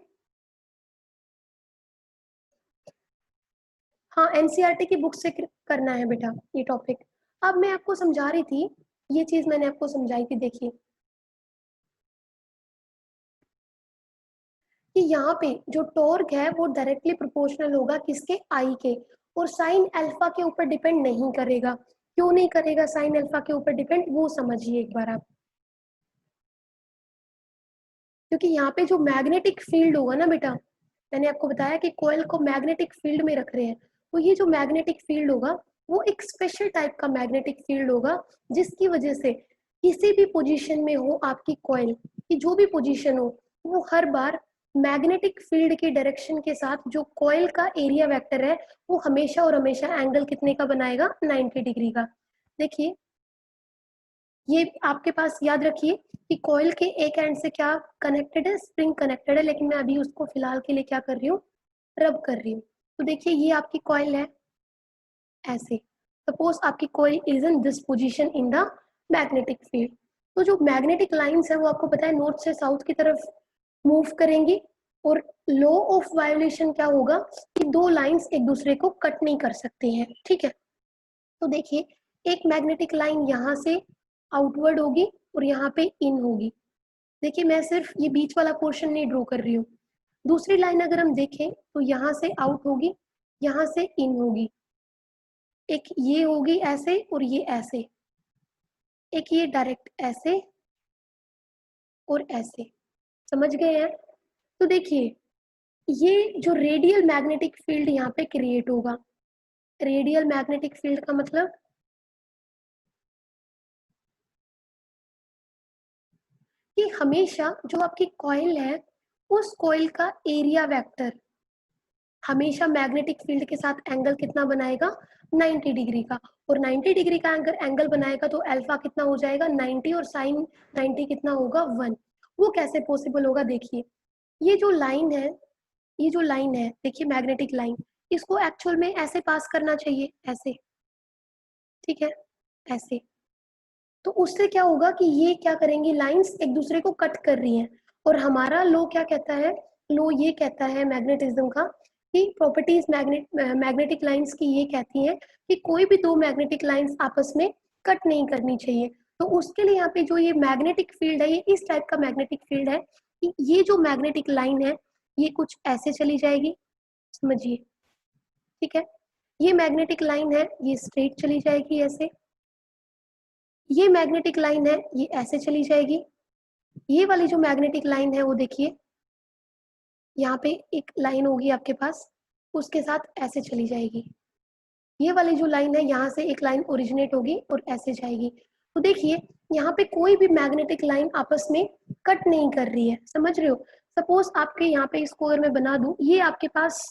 हाँ, एनसीईआरटी की बुक से करना है बेटा ये टॉपिक। अब मैं आपको समझा रही थी, ये चीज मैंने आपको समझाई थी, देखिए कि यहाँ पे जो टॉर्क है वो डायरेक्टली प्रोपोर्शनल होगा किसके, आई के, और साइन अल्फा के ऊपर डिपेंड नहीं करेगा। क्यों नहीं करेगा साइन अल्फा के ऊपर डिपेंड, वो समझिए एक बार आप। क्योंकि यहाँ पे जो मैग्नेटिक फील्ड होगा ना बेटा, मैंने आपको बताया कि कॉइल को मैग्नेटिक फील्ड में रख रहे हैं, तो ये जो मैग्नेटिक फील्ड होगा वो एक स्पेशल टाइप का मैग्नेटिक फील्ड होगा, जिसकी वजह से किसी भी पोजीशन में हो आपकी कॉइल की जो भी पोजीशन हो, वो हर बार मैग्नेटिक फील्ड के डायरेक्शन के साथ जो कॉइल का एरिया वेक्टर है वो हमेशा और हमेशा एंगल कितने का बनाएगा, 90 डिग्री का। देखिए ये आपके पास याद रखिए कि कॉइल के एक एंड से क्या कनेक्टेड है, स्प्रिंग कनेक्टेड है, लेकिन मैं अभी उसको फिलहाल के लिए क्या कर रही हूँ, रब कर रही हूँ। तो देखिए ये आपकी कॉइल है ऐसे, सपोज आपकी coil is in this position in the magnetic field. तो जो मैग्नेटिक लाइंस है वो आपको पता है नॉर्थ से साउथ की तरफ मूव करेंगी, और लॉ ऑफ वायोलेशन क्या होगा कि दो लाइंस एक दूसरे को कट नहीं कर सकती हैं, ठीक है। तो देखिए एक मैग्नेटिक लाइन यहाँ से आउटवर्ड होगी और यहाँ पे इन होगी। देखिए मैं सिर्फ ये बीच वाला पोर्शन नहीं ड्रॉ कर रही हूँ। दूसरी लाइन अगर हम देखें तो यहाँ से आउट होगी, यहाँ से इन होगी, एक ये होगी ऐसे और ये ऐसे, एक ये डायरेक्ट ऐसे और ऐसे, समझ गए हैं। तो देखिए ये जो रेडियल मैग्नेटिक फील्ड यहाँ पे क्रिएट होगा, रेडियल मैग्नेटिक फील्ड का मतलब कि हमेशा जो आपकी कॉइल है उस कॉइल का एरिया वेक्टर हमेशा मैग्नेटिक फील्ड के साथ एंगल कितना बनाएगा, 90 डिग्री का। और 90 डिग्री का अगर एंगल बनाएगा तो अल्फा कितना हो जाएगा, 90, और साइन 90 कितना होगा, 1। वो कैसे पॉसिबल होगा, देखिए ये जो लाइन है, ये जो लाइन है देखिए मैग्नेटिक लाइन, इसको एक्चुअल में ऐसे पास करना चाहिए, ऐसे, ठीक है, ऐसे। तो उससे क्या होगा कि ये क्या करेंगी, लाइंस एक दूसरे को कट कर रही हैं। और हमारा लो क्या कहता है, लो ये कहता है मैग्नेटिज्म का कि प्रॉपर्टीज मैग्नेटिक लाइंस की ये कहती हैं कि कोई भी दो मैग्नेटिक लाइंस आपस में कट नहीं करनी चाहिए। तो उसके लिए यहाँ पे जो ये मैग्नेटिक फील्ड है ये इस टाइप का मैग्नेटिक फील्ड है कि ये जो मैग्नेटिक लाइन है ये कुछ ऐसे चली जाएगी, समझिए, ठीक है। ये मैग्नेटिक लाइन है ये स्ट्रेट चली जाएगी ऐसे, ये मैग्नेटिक लाइन है ये ऐसे चली जाएगी, ये वाली जो मैग्नेटिक लाइन है वो देखिए यहाँ पे एक लाइन होगी आपके पास, उसके साथ ऐसे चली जाएगी। ये वाली जो लाइन है यहाँ से एक लाइन ओरिजिनेट होगी और ऐसे जाएगी। तो देखिए यहाँ पे कोई भी मैग्नेटिक लाइन आपस में कट नहीं कर रही है, समझ रहे हो। सपोज आपके यहाँ पे इसको अगर मैं बना दूं, ये आपके पास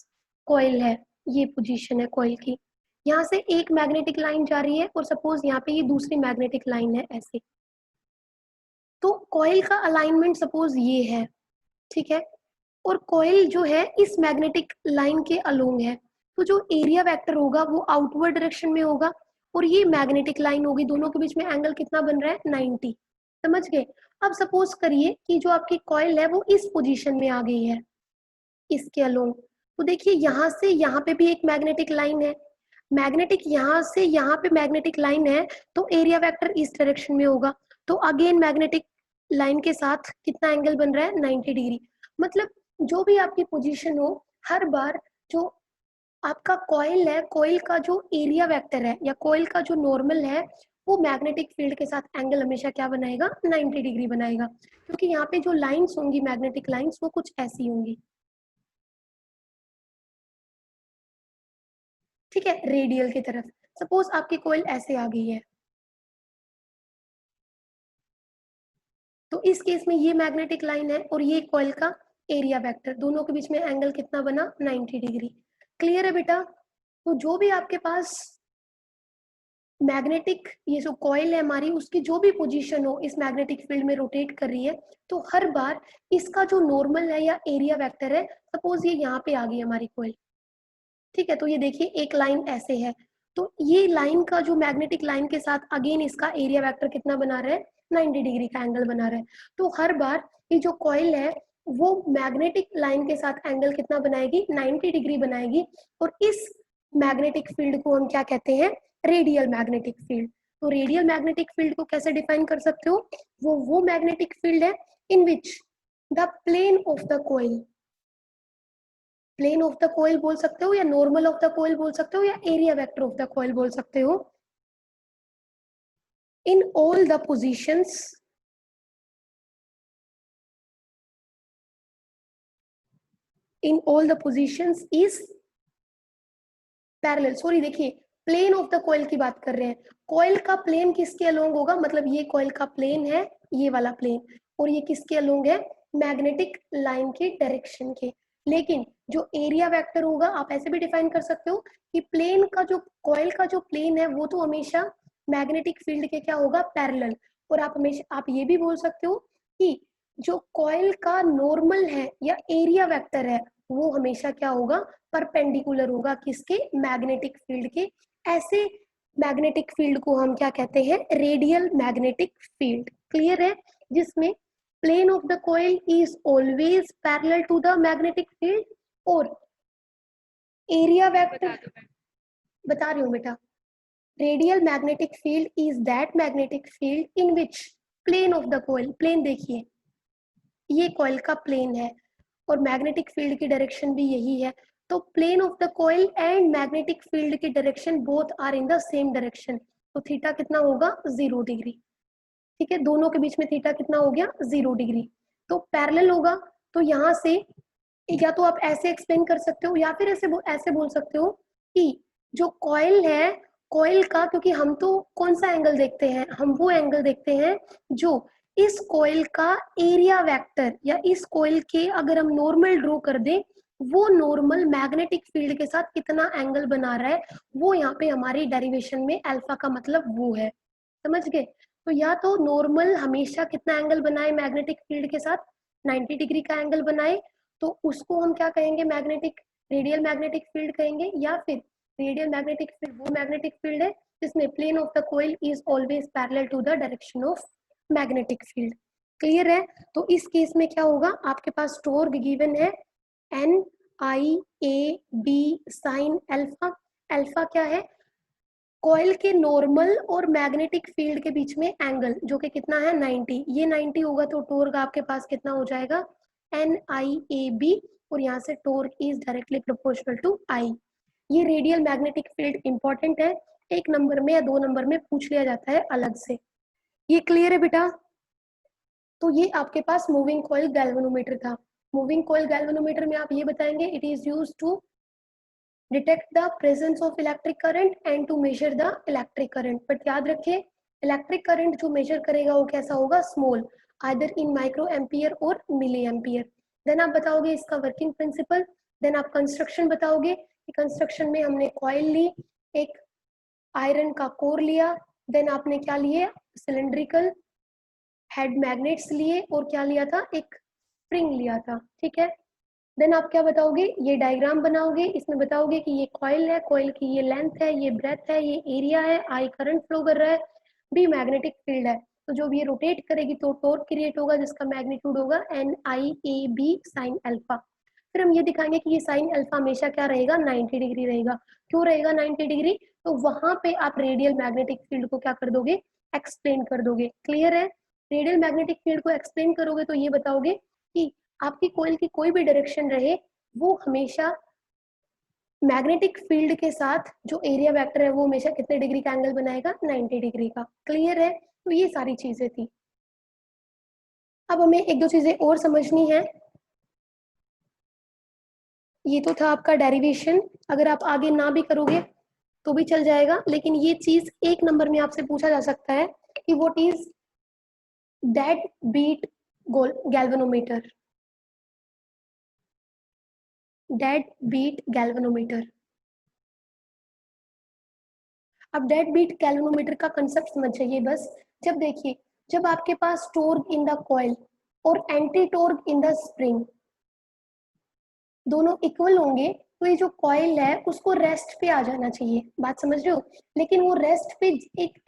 कॉइल है, ये पोजीशन है कॉइल की, यहाँ से एक मैग्नेटिक लाइन जा रही है और सपोज यहाँ पे ये दूसरी मैग्नेटिक लाइन है ऐसे। तो कॉइल का अलाइनमेंट सपोज ये है, ठीक है, और कॉइल जो है इस मैग्नेटिक लाइन के अलोंग है, तो जो एरिया वेक्टर होगा वो आउटवर्ड डायरेक्शन में होगा, और ये मैग्नेटिक लाइन होगी, दोनों के बीच में एंगल कितना बन रहा है, 90, समझ गए। अब सपोज करिए कि जो आपकी कॉइल है वो इस पोजीशन में आ गई है, इसके अलोंग। तो देखिए यहाँ से यहाँ पे भी एक मैग्नेटिक लाइन है, मैग्नेटिक यहाँ से यहाँ पे मैग्नेटिक लाइन है, तो एरिया वेक्टर इस डायरेक्शन में होगा। तो अगेन मैग्नेटिक लाइन के साथ कितना एंगल बन रहा है, 90 डिग्री। मतलब जो भी आपकी पोजीशन हो, हर बार जो आपका कॉइल है, कॉइल का जो एरिया वेक्टर है या कॉइल का जो नॉर्मल है, वो मैग्नेटिक फील्ड के साथ एंगल हमेशा क्या बनाएगा, 90 डिग्री बनाएगा। क्योंकि यहाँ पे जो लाइंस होंगी मैग्नेटिक लाइंस वो कुछ ऐसी होंगी, ठीक है, रेडियल की तरफ। सपोज आपकी कॉइल ऐसे आ गई है, तो इस केस में ये मैग्नेटिक लाइन है और ये कॉइल का एरिया वेक्टर, दोनों के बीच में एंगल कितना बना, 90 डिग्री। क्लियर है बेटा। तो जो भी आपके पास मैग्नेटिक ये जो कॉइल है हमारी, उसकी जो भी पोजीशन हो इस मैग्नेटिक फील्ड में रोटेट कर रही है, तो हर बार इसका जो नॉर्मल है या एरिया वेक्टर है, सपोज ये यहाँ पे आ गई हमारी कॉइल, ठीक है, तो ये देखिए एक लाइन ऐसे है, तो ये लाइन का जो मैग्नेटिक लाइन के साथ अगेन इसका एरिया वेक्टर कितना बना रहा है, 90 डिग्री का एंगल बना रहा है। तो हर बार ये जो कॉइल है वो मैग्नेटिक लाइन के साथ एंगल कितना बनाएगी, 90 डिग्री बनाएगी। और इस मैग्नेटिक फील्ड को हम क्या कहते हैं, रेडियल मैग्नेटिक फील्ड। तो रेडियल मैग्नेटिक फील्ड को कैसे डिफाइन कर सकते हो, वो मैग्नेटिक फील्ड है in which the plane of the coil, plane of the coil बोल सकते हो या नॉर्मल ऑफ द कॉइल बोल सकते हो या area vector of the coil बोल सकते हो, in all the positions in all the positions is parallel. Sorry, देखिए प्लेन ऑफ द कॉइल की बात कर रहे हैं। कॉइल का प्लेन किसके अलोंग होगा, मतलब ये कॉइल का प्लेन है, ये वाला प्लेन, और ये किसके अलोंग है, मैग्नेटिक लाइन के डायरेक्शन के। लेकिन जो एरिया वेक्टर होगा, आप ऐसे भी डिफाइन कर सकते हो कि प्लेन का जो कॉइल का जो प्लेन है वो तो हमेशा मैग्नेटिक फील्ड के क्या होगा, पैरेलल। और आप हमेशा आप ये भी बोल सकते हो कि जो कॉइल का नॉर्मल है या एरिया वेक्टर है वो हमेशा क्या होगा, परपेंडिकुलर होगा किसके, मैग्नेटिक फील्ड के। ऐसे मैग्नेटिक फील्ड को हम क्या कहते हैं, रेडियल मैग्नेटिक फील्ड। क्लियर है, जिसमें plane of the coil is always parallel to the magnetic field, और एरिया वेक्टर बता रही हूँ बेटा, radial magnetic field is that magnetic field in which plane of the coil, plane देखिए ये कॉइल का प्लेन है और मैग्नेटिक फील्ड की डायरेक्शन भी यही है, तो plane of the coil and magnetic field की direction both are in the same direction, तो थीटा कितना होगा, 0 डिग्री। ठीक है, दोनों के बीच में थीटा कितना हो गया, 0 डिग्री। तो पैरेलल होगा, तो यहाँ से या तो आप ऐसे एक्सप्लेन कर सकते हो या फिर ऐसे बोल सकते हो कि जो कॉइल है, कॉइल का, क्योंकि हम तो कौन सा एंगल देखते हैं, हम वो एंगल देखते हैं जो इस कॉइल का एरिया वेक्टर या इस कॉइल के अगर हम नॉर्मल ड्रॉ कर दें, वो नॉर्मल मैग्नेटिक फील्ड के साथ कितना एंगल बना रहा है, वो यहाँ पे हमारी डेरिवेशन में अल्फा का मतलब वो है। समझ गए, तो या तो नॉर्मल हमेशा कितना एंगल बनाए मैग्नेटिक फील्ड के साथ, 90 डिग्री का एंगल बनाए, तो उसको हम क्या कहेंगे, मैग्नेटिक रेडियल मैग्नेटिक फील्ड कहेंगे। या फिर रेडियल मैग्नेटिक फील्ड वो मैग्नेटिक फील्ड है जिसमें plane of the coil is always parallel to the direction of magnetic field. Clear है, तो इस केस में क्या होगा, आपके पास टॉर्क गिवन है N I A B sine alpha. Alpha क्या है, कॉइल के नॉर्मल और मैग्नेटिक फील्ड के बीच में एंगल, जो कि कितना है 90, ये 90 होगा तो टॉर्क आपके पास कितना हो जाएगा, एन आई ए बी, और यहाँ से torque is directly proportional to I. ये रेडियल मैग्नेटिक फील्ड इंपॉर्टेंट है, 1 नंबर में या 2 नंबर में पूछ लिया जाता है अलग से। ये क्लियर है बेटा, तो ये आपके पास मूविंग कॉइल गैल्वेनोमीटर था। मूविंग कॉइल गैल्वेनोमीटर में आप ये बताएंगे, it is used to detect the presence of electric current and to measure the electric current. But याद रखिए, इलेक्ट्रिक करंट जो मेजर करेगा वो कैसा होगा, small, either in micro ampere और मिली एम्पियर। देन आप बताओगे इसका वर्किंग प्रिंसिपल, देन आप कंस्ट्रक्शन बताओगे कि कंस्ट्रक्शन में हमने कॉइल ली, एक आयरन का कोर लिया, देन आपने क्या लिए, सिलेंड्रिकल हेड मैग्नेट्स लिए, और क्या लिया था, एक स्प्रिंग लिया था। ठीक है, देन आप क्या बताओगे, ये डायग्राम बनाओगे, इसमें बताओगे कि ये कॉइल है, कॉइल की ये लेंथ है, ये ब्रेथ है, ये एरिया है, आई करंट फ्लो कर रहा है, बी मैग्नेटिक फील्ड है, तो जब ये रोटेट करेगी तो टॉर्क क्रिएट होगा जिसका मैग्नीट्यूड होगा N I A B sine alpha. फिर हम ये दिखाएंगे कि ये साइन अल्फा हमेशा क्या रहेगा, 90 डिग्री रहेगा। क्यों रहेगा 90 डिग्री, तो वहां पे आप रेडियल मैग्नेटिक फील्ड को क्या कर दोगे, एक्सप्लेन कर दोगे। क्लियर है, रेडियल मैग्नेटिक फील्ड को एक्सप्लेन करोगे तो ये बताओगे कि आपकी कॉइल की कोई भी डायरेक्शन रहे, वो हमेशा मैग्नेटिक फील्ड के साथ जो एरिया वेक्टर है वो हमेशा कितने डिग्री का एंगल बनाएगा, 90 डिग्री का। क्लियर है, तो ये सारी चीजें थी। अब हमें एक दो चीजें और समझनी है। ये तो था आपका डेरिवेशन, अगर आप आगे ना भी करोगे तो भी चल जाएगा, लेकिन ये चीज 1 नंबर में आपसे पूछा जा सकता है कि what is dead beat galvanometer, dead beat galvanometer. अब डेड बीट गैल्वेनोमीटर का कंसेप्ट समझ जाइए बस। जब देखिए, जब आपके पास टॉर्क इन द कॉइल और anti torque in the spring दोनों इक्वल होंगे, तो ये जो कॉइल है उसको रेस्ट पे आ जाना चाहिए, बात समझ रहे हो। लेकिन वो रेस्ट पे एक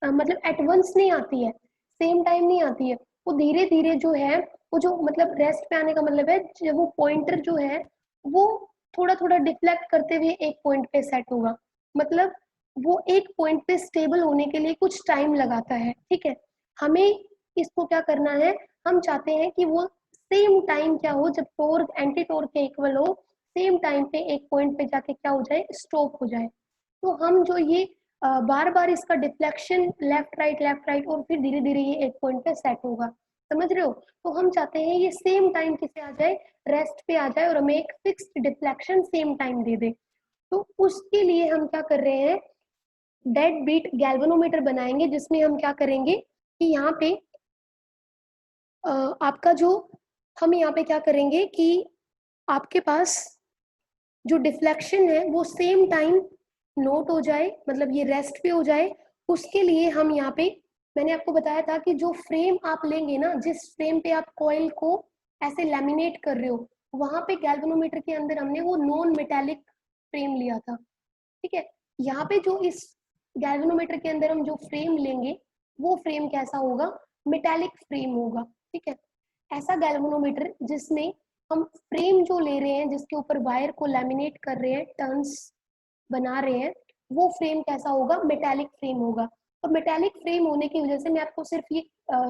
मतलब एट वंस नहीं आती है, सेम टाइम नहीं आती है, वो धीरे धीरे जो है, वो जो मतलब रेस्ट पे आने का मतलब है जब वो पॉइंटर जो है वो थोड़ा थोड़ा डिफ्लेक्ट करते हुए एक पॉइंट पे सेट होगा, मतलब वो एक पॉइंट पे स्टेबल होने के लिए कुछ टाइम लगाता है। ठीक है, हमें इसको क्या करना है, हम चाहते हैं कि वो सेम टाइम क्या हो, जब टॉर्क एंटी टॉर्क के इक्वल हो, सेम टाइम पे एक पॉइंट पे जाके क्या हो जाए, स्टॉप हो जाए। तो हम जो ये बार बार इसका डिफ्लेक्शन लेफ्ट राइट और फिर धीरे धीरे ये एक पॉइंट पे सेट होगा, समझ रहे हो? तो हम चाहते हैं ये सेम टाइम किसे आ जाए, रेस्ट पे आ जाए और हमें एक फिक्स्ड डिफ्लेक्शन सेम टाइम दे दे। तो उसके लिए हम क्या कर रहे हैं, डेड बीट गैल्वेनोमीटर बनाएंगे, जिसमें हम क्या करेंगे कि यहाँ पे आपका जो, हम यहाँ पे क्या करेंगे कि आपके पास जो डिफ्लेक्शन है वो सेम टाइम नोट हो जाए, मतलब ये रेस्ट पे हो जाए। उसके लिए हम यहाँ पे, मैंने आपको बताया था कि जो फ्रेम आप लेंगे ना, जिस फ्रेम पे आप कॉइल को ऐसे लैमिनेट कर रहे हो, वहां पे गैल्वेनोमीटर के अंदर हमने वो नॉन मेटेलिक फ्रेम लिया था। ठीक है, यहाँ पे जो इस गैल्वेनोमीटर के अंदर हम जो फ्रेम लेंगे, वो फ्रेम कैसा होगा, मेटेलिक फ्रेम होगा। ठीक है, ऐसा गैल्वेनोमीटर जिसमें हम फ्रेम जो ले रहे हैं, जिसके ऊपर वायर को लैमिनेट कर रहे हैं, टर्न्स बना रहे हैं, वो फ्रेम कैसा होगा, मेटेलिक फ्रेम होगा। और मेटेलिक फ्रेम होने की वजह से, मैं आपको सिर्फ ये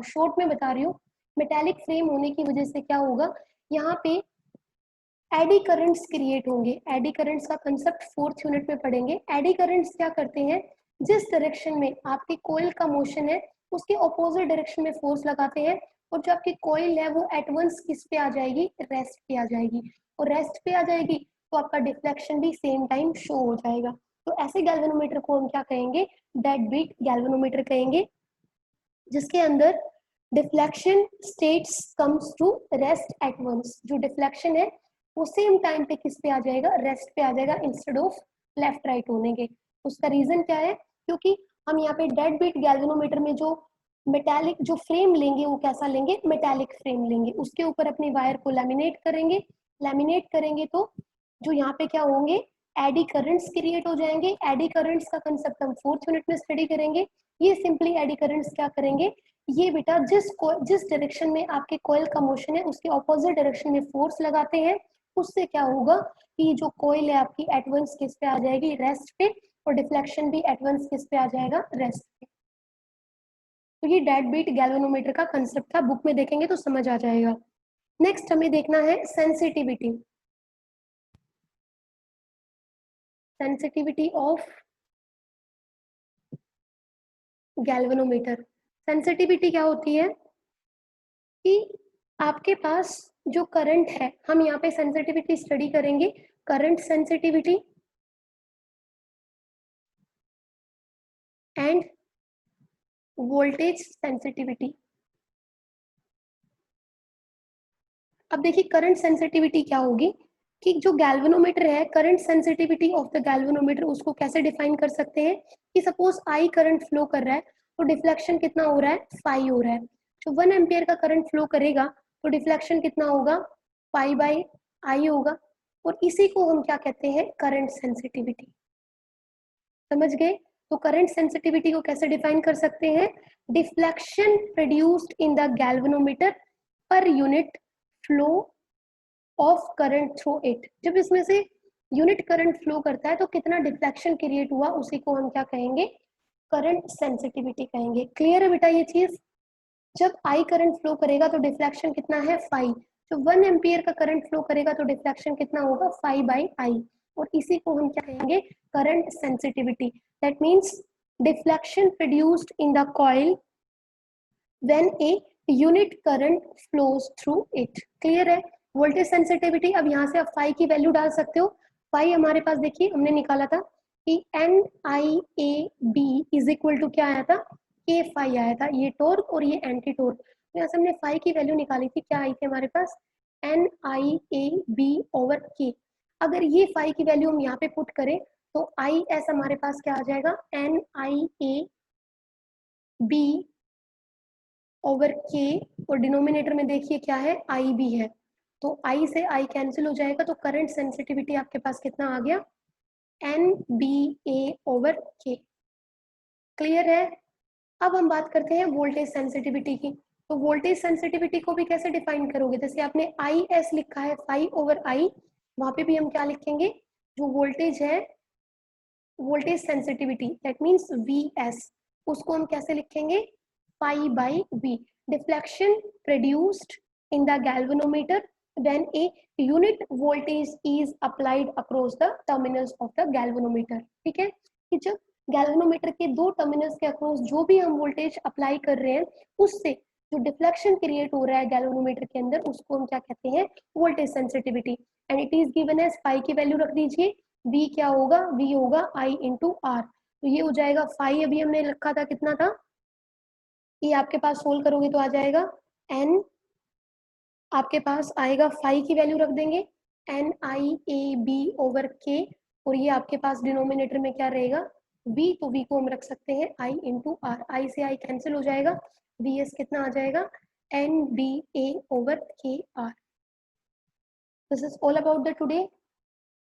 शॉर्ट में बता रही हूँ, मेटेलिक फ्रेम होने की वजह से क्या होगा, यहाँ पे एडी करंट्स क्रिएट होंगे। एडी करंट्स का कंसेप्ट 4th यूनिट में पढ़ेंगे। एडी करंट्स क्या करते हैं, जिस डायरेक्शन में आपकी कोयल का मोशन है, उसके ऑपोजिट डायरेक्शन में फोर्स लगाते हैं, और जो आपकी कोयल है वो एट वंस किस पे आ जाएगी, रेस्ट पे आ जाएगी। और रेस्ट पे आ जाएगी तो आपका डिफ्लेक्शन भी सेम टाइम शो हो जाएगा। तो ऐसे गैल्वेनोमीटर को हम क्या कहेंगे, डेड बीट गैल्वेनोमीटर कहेंगे, जिसके अंदर deflection states comes to rest at once. जो डिफ्लेक्शन है वो सेम टाइम पे किस पे आ जाएगा, रेस्ट पे आ जाएगा, इंस्टेड ऑफ लेफ्ट राइट होने के। उसका रीजन क्या है, क्योंकि हम यहाँ पे डेड बीट गैल्वेनोमीटर में जो मेटालिक जो फ्रेम लेंगे वो कैसा लेंगे, मेटालिक फ्रेम लेंगे, उसके ऊपर अपनी वायर को लैमिनेट करेंगे। लैमिनेट करेंगे तो जो यहाँ पे क्या होंगे, एडी करंट्स क्रिएट हो जाएंगे। एडी करंट्स का कंसेप्ट हम 4th यूनिट में स्टडी करेंगे। ये सिंपली एडी करंट्स क्या करेंगे, ये बेटा जिस डायरेक्शन में आपके कॉइल का मोशन है, उसके ऑपोजिट डायरेक्शन में फोर्स लगाते हैं। उससे क्या होगा कि जो कॉइल है आपकी एटवंस किस पे आ जाएगी, रेस्ट पे, और डिफ्लेक्शन भी एटवंस किस पे आ जाएगा, रेस्ट पे। तो ये डेड बीट गैल्वेनोमीटर का कंसेप्ट था, बुक में देखेंगे तो समझ आ जाएगा। नेक्स्ट हमें देखना है sensitivity. Sensitivity of galvanometer. Sensitivity क्या होती है कि आपके पास जो करंट है, हम यहाँ पे सेंसिटिविटी स्टडी करेंगे, current sensitivity end voltage sensitivity. अब देखिए करंट सेंसिटिविटी क्या होगी कि जो गैल्वेनोमीटर है, current sensitivity of the galvanometer उसको कैसे डिफाइन कर सकते हैं कि सपोज आई करंट फ्लो कर रहा है तो डिफ्लेक्शन कितना हो रहा है, फाई हो रहा है। जो 1 एम्पियर का करंट फ्लो करेगा तो डिफ्लेक्शन कितना होगा, पाई बाई आई होगा। और इसी को हम क्या कहते हैं, करंट सेंसिटिविटी। समझ गए? तो करंट सेंसिटिविटी को कैसे डिफाइन कर सकते हैं, deflection produced in the galvanometer per unit flow of current through it. जब इसमें से यूनिट करंट फ्लो करता है तो कितना डिफ्लेक्शन क्रिएट हुआ, उसी को हम क्या कहेंगे, करंट सेंसिटिविटी कहेंगे। क्लियर है बेटा ये चीज? जब आई करंट फ्लो करेगा तो डिफ्लेक्शन कितना है, फाई। जब 1 एम्पियर का करंट फ्लो करेगा तो डिफ्लेक्शन कितना होगा, फाई बाई आई। और इसी को हम क्या कहेंगे, current sensitivity. That means deflection produced in the coil when a unit current flows through it। Clear है? वोल्टेज सेंसिटिविटी, अब यहाँ से आप फाई की वैल्यू डाल सकते हो। फाई हमारे पास देखिए हमने निकाला था कि NIAB इज इक्वल टू क्या आया था, K फाई आया था, ये टॉर्क और ये एंटी टॉर्क। तो यहाँ से हमने फाई की वैल्यू निकाली थी, क्या आई थी हमारे पास, NIAB ओवर K। अगर ये फाई की वैल्यू हम यहाँ पे पुट करें तो IS हमारे पास क्या आ जाएगा, NIAB ओवर के, और डिनोमिनेटर में देखिए क्या है, आई भी है, तो आई से आई कैंसिल हो जाएगा। तो करंट सेंसिटिविटी आपके पास कितना आ गया, एन बी ए ओवर के। क्लियर है? अब हम बात करते हैं वोल्टेज सेंसिटिविटी की। तो वोल्टेज सेंसिटिविटी को भी कैसे डिफाइन करोगे, जैसे आपने आई एस लिखा है, फाई ओवर आई, वहां पे भी हम क्या लिखेंगे, जो वोल्टेज है, voltage sensitivity, that means V S, उसको हम कैसे लिखेंगे, phi by V. Deflection produced in the galvanometer when a unit voltage is applied across the terminals of the galvanometer। ठीक है, कि जब गैल्वेनोमीटर के दो टर्मिनल्स के अक्रॉस जो भी हम वोल्टेज अप्लाई कर रहे हैं, उससे जो डिफ्लेक्शन क्रिएट हो रहा है गैल्वेनोमीटर के अंदर उसको हम क्या कहते हैं, voltage sensitivity. And it is given as phi की वैल्यू रख दीजिए, v क्या होगा, v होगा i इंटू आर। तो ये हो जाएगा फाई, अभी हमने रखा था कितना था, ये आपके पास सोल्व करोगे तो आ जाएगा n, आपके पास आएगा फाई की वैल्यू रख देंगे N I A B over K, और ये आपके पास डिनोमिनेटर में क्या रहेगा v, तो v को हम रख सकते हैं i इंटू आर, आई से आई कैंसिल हो जाएगा, vs कितना आ जाएगा N B A over K R. This is all about the today.